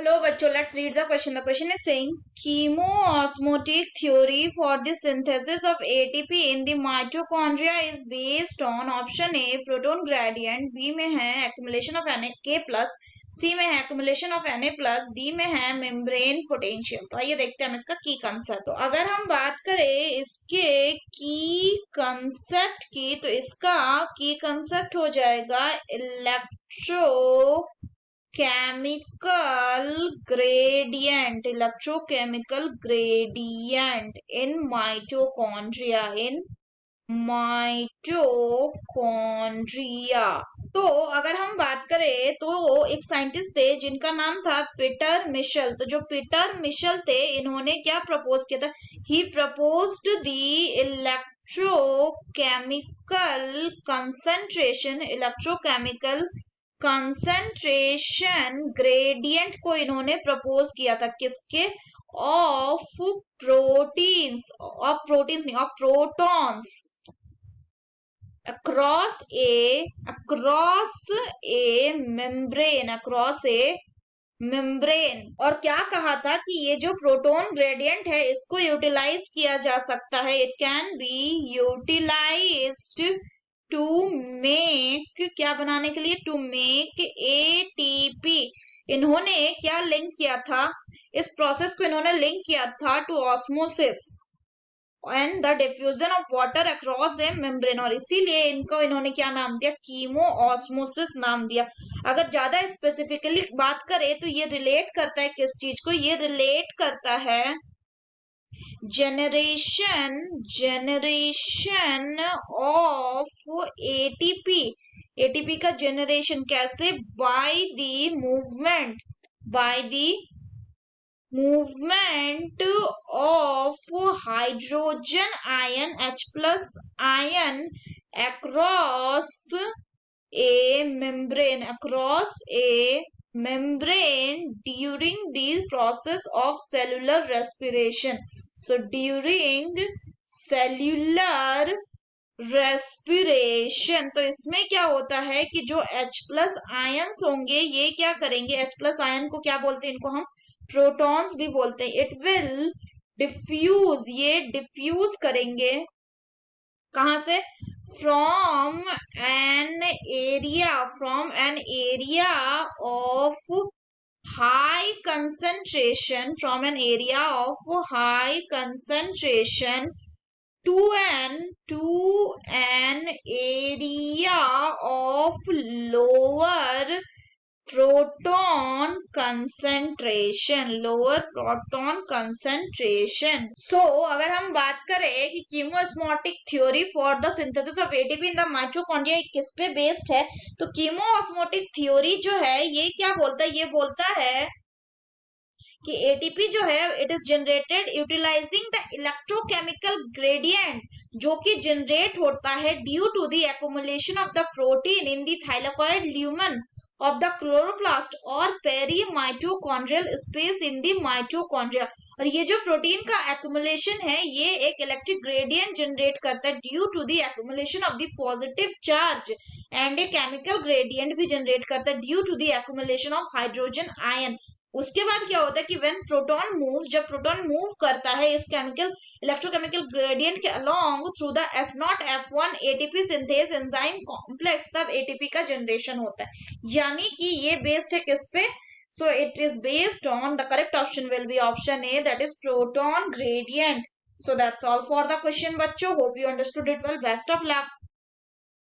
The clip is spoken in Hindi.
Hello, bachcho. Let's read the question. The question is saying chemoosmotic theory for the synthesis of ATP in the mitochondria is based on option A proton gradient, B में है accumulation of K plus, C में है accumulation of Na plus, D में है membrane potential. तो आइए देखते हैं हम इसका की कंसेप्ट. तो अगर हम बात करें इसके की कंसेप्ट की तो इसका की कंसेप्ट हो जाएगा electrochemical gradient in mitochondria. तो अगर हम बात करें तो एक साइंटिस्ट थे जिनका नाम था पीटर मिशेल. तो जो पीटर मिशेल थे इन्होंने क्या प्रपोज किया था? He proposed the electrochemical concentration gradient को इन्होंने प्रपोज किया था. किसके? ऑफ प्रोटीन्स नहीं, of protons across a membrane. और क्या कहा था कि ये जो प्रोटॉन ग्रेडियंट है इसको यूटिलाइज किया जा सकता है. It can be utilized to make, क्या बनाने के लिए? To make ATP. इन्होंने क्या लिंक किया था? इस प्रोसेस को इन्होंने लिंक किया था to osmosis and the diffusion of water across a membrane. और इसीलिए इन्होंने क्या नाम दिया? कीमो ऑस्मोसिस नाम दिया. अगर ज्यादा स्पेसिफिकली बात करें तो ये रिलेट करता है किस चीज को? ये रिलेट करता है जनरेशन ऑफ एटीपी का जनरेशन कैसे? By the movement of hydrogen ion H plus ion across a membrane during the process of cellular respiration. So during cellular respiration, तो इसमें क्या होता है कि जो H plus आयन्स होंगे ये क्या करेंगे? H plus आयन को क्या बोलते हैं? इनको हम प्रोटॉन्स भी बोलते हैं. इट विल डिफ्यूज, ये डिफ्यूज करेंगे कहां से? From an area of high concentration, to an area of lower proton concentration. So अगर हम बात करें कि chemiosmotic theory for the synthesis of ATP in the mitochondria किस पे बेस्ड है? तो कीमोस्मोटिक थ्योरी जो है ये क्या बोलता है? ये बोलता है कि एटीपी जो है it is generated utilizing the electrochemical gradient, जो कि जनरेट होता है due to the accumulation of the protein in the thylakoid lumen of the chloroplast or perimitochondrial space in the mitochondria. और ये जो प्रोटीन का एक्युमुलेशन है ये एक इलेक्ट्रिक ग्रेडियंट जनरेट करता है due to the accumulation of the positive charge, and a chemical gradient भी जनरेट करता है due to the accumulation of hydrogen ion. उसके बाद क्या होता है कि व्हेन प्रोटॉन मूव, जब प्रोटॉन मूव करता है इस इलेक्ट्रोकेमिकल ग्रेडियंट के along through the F0 F1 ATP synthase enzyme complex, तब एटीपी का जनरेशन होता है. यानी कि ये बेस्ड है किस पे? So it is based on, the correct option will be option A, that is proton gradient. So that's all for the question, बच्चों. Hope you understood it well. Best of luck.